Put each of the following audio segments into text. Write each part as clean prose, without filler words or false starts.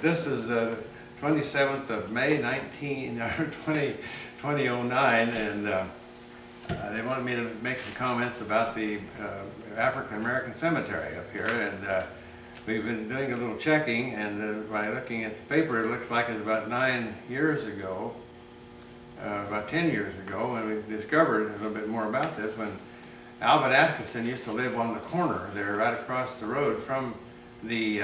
this is the 27th of May 2009, and they wanted me to make some comments about the African American cemetery up here, and we've been doing a little checking, and by looking at the paper, it looks like it's about 9 years ago, about 10 years ago, when we discovered a little bit more about this, when Alvin Atkinson used to live on the corner there, right across the road from the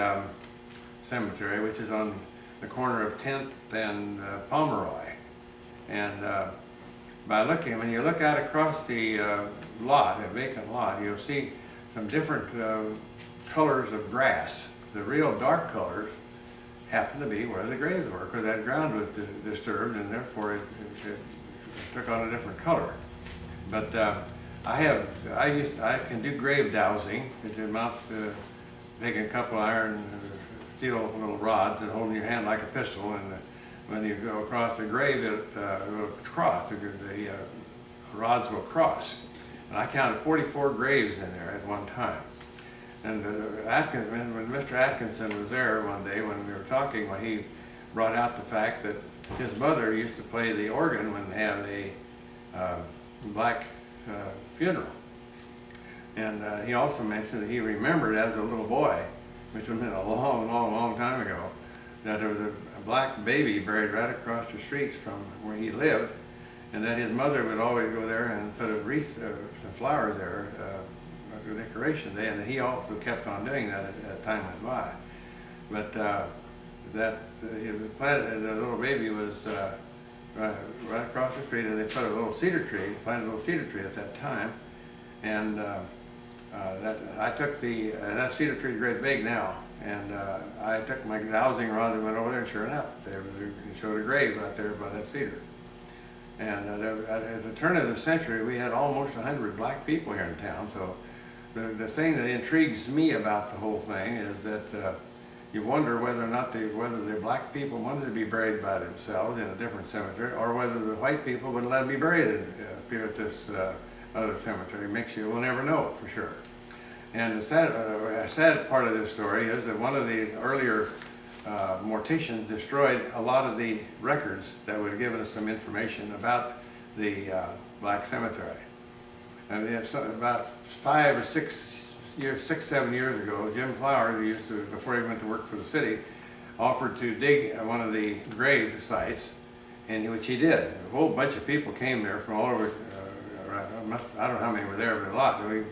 cemetery, which is on the corner of 10th and Pomeroy. And by looking, when you look out across the lot, a vacant lot, you'll see some different colors of grass. The real dark colors happen to be where the graves were, because that ground was disturbed, and therefore it took on a different color. But I can do grave dowsing, which amounts to taking a couple iron steel little rods and holding your hand like a pistol, and when you go across the grave, it will cross. The rods will cross. And I counted 44 graves in there at one time. And when Mr. Atkinson was there one day when we were talking, when he brought out the fact that his mother used to play the organ when they had a black funeral. And he also mentioned that he remembered as a little boy, which was a long time ago, that there was a black baby buried right across the street from where he lived, and that his mother would always go there and put a wreath of some flowers there for decoration day, and he also kept on doing that as time went by. But the little baby was right across the street, and they put a little cedar tree, planted a little cedar tree at that time, and I took that cedar tree is great big now, and I took my dowsing rod and went over there, and sure enough, they showed a grave right there by that cedar. And at the turn of the century, we had almost 100 black people here in town, so the thing that intrigues me about the whole thing is that you wonder whether or not whether the black people wanted to be buried by themselves in a different cemetery, or whether the white people would let them be buried here at this other cemetery. We'll never know for sure. And the sad part of this story is that one of the earlier morticians destroyed a lot of the records that would have given us some information about the black cemetery. And about 5 or 6 years, 7 years ago, Jim Flower, who used to, before he went to work for the city, offered to dig one of the grave sites, and which he did. A whole bunch of people came there from all over. I don't know how many were there, but a lot. And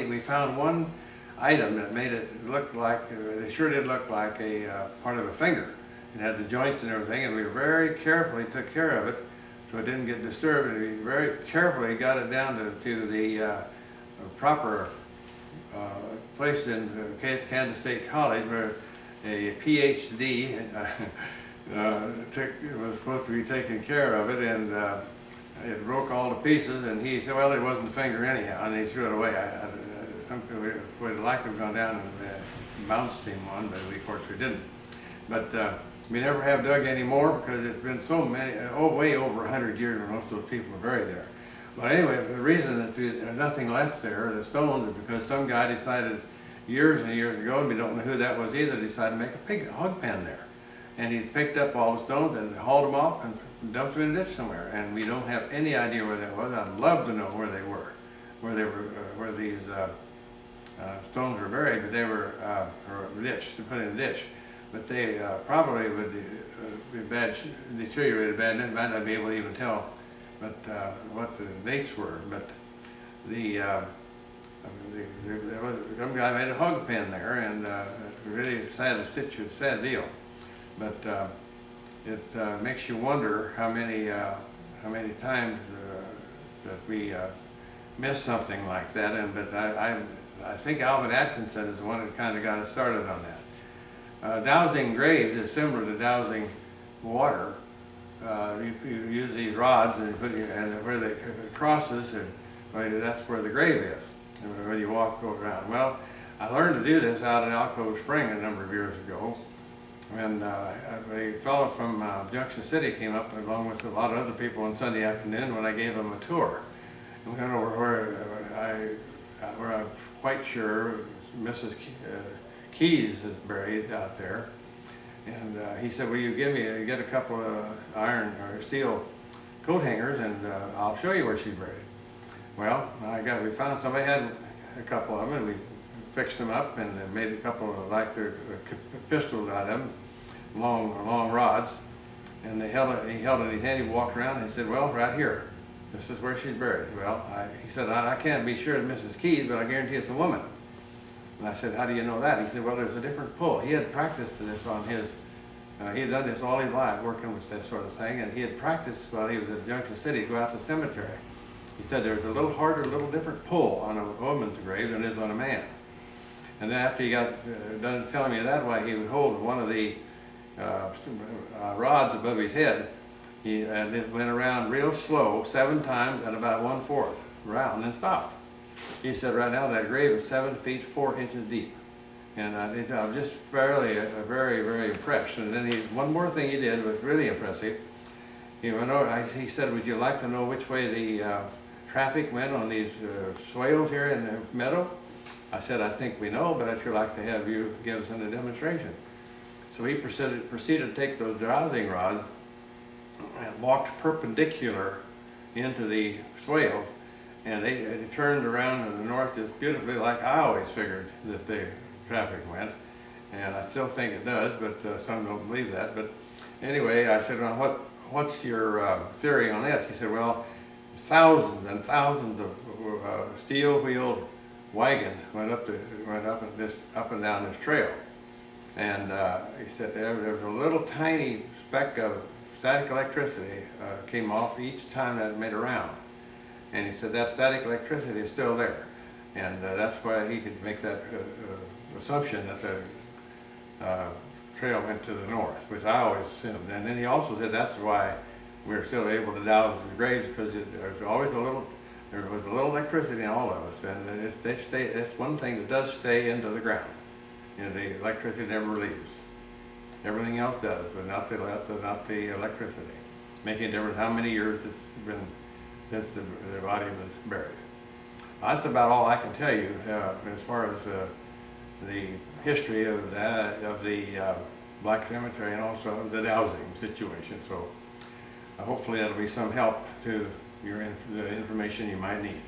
we found one item that made it look like, it sure did look like a part of a finger. It had the joints and everything, and we very carefully took care of it so it didn't get disturbed, and we very carefully got it down to the proper place in Kansas State College where a PhD was supposed to be taking care of it, and it broke all to pieces, and he said, well, it wasn't a finger anyhow, and he threw it away. We would have liked to have gone down and bounced him one, but of course we didn't. But we never have dug anymore because it's been so many, way over 100 years when most of those people are buried there. But anyway, the reason that there's nothing left there, the stones, is because some guy decided years and years ago, and we don't know who that was either, decided to make a hog pen there. And he picked up all the stones and hauled them off and dumped them in a ditch somewhere. And we don't have any idea where that was. I'd love to know where they were, where these stones were buried, but they were ditched, to put in a ditch. But they probably would be deteriorated bad, and might not be able to even tell what the dates were. But some guy made a hog pen there, and it's really sad deal. But it makes you wonder how many times that we miss something like that. But I think Alvin Atkinson is the one that kind of got us started on that. Dowsing graves is similar to dowsing water. You use these rods and where it crosses, that's where the grave is, when you walk around. Well, I learned to do this out at Alcove Spring a number of years ago. And a fellow from Junction City came up along with a lot of other people on Sunday afternoon when I gave them a tour. And we went over where I'm quite sure Mrs. Keys is buried out there. And he said, will you get a couple of iron or steel coat hangers, and I'll show you where she's buried. Well, we found somebody had a couple of them, and we fixed them up and made a couple of pistols out of them, long rods. And he held it in his hand. He walked around and he said, well, right here, this is where she's buried. Well, he said, I can't be sure it's Mrs. Keys, but I guarantee it's a woman. And I said, how do you know that? He said, well, there's a different pull. He had practiced this on his, he had done this all his life, working with this sort of thing, and he had practiced while he was at Junction City, go out to the cemetery. He said there's a little harder, little different pull on a woman's grave than it is on a man. And then after he got done telling me that way, he would hold one of the rods above his head, and it went around real slow 7 times at about 1/4 round and stopped. He said right now that grave is 7 feet 4 inches deep. And I'm just very, very impressed. And then one more thing he did was really impressive. He went over, he said, would you like to know which way the traffic went on these swales here in the meadow? I said, I think we know, but I'd sure like to have you give us a demonstration. So he proceeded to take those dowsing rods and walked perpendicular into the swale, and they turned around to the north just beautifully, like I always figured that the traffic went, and I still think it does, but some don't believe that. But anyway, I said, well, what's your theory on this? He said, well, thousands and thousands of steel-wheeled wagons went up and down this trail, and he said there was a little tiny speck of static electricity came off each time that it made a round, and he said that static electricity is still there, and that's why he could make that assumption that the trail went to the north, which I always assumed. And then he also said that's why we're still able to douse the graves, because there's always there was a little electricity in all of us, and it's one thing that does stay into the ground. You know, the electricity never leaves. Everything else does, but not the electricity. Making a difference how many years it's been since the body was buried. That's about all I can tell you as far as the history of the Black Cemetery, and also the dowsing situation. So hopefully that'll be some help to the information you might need.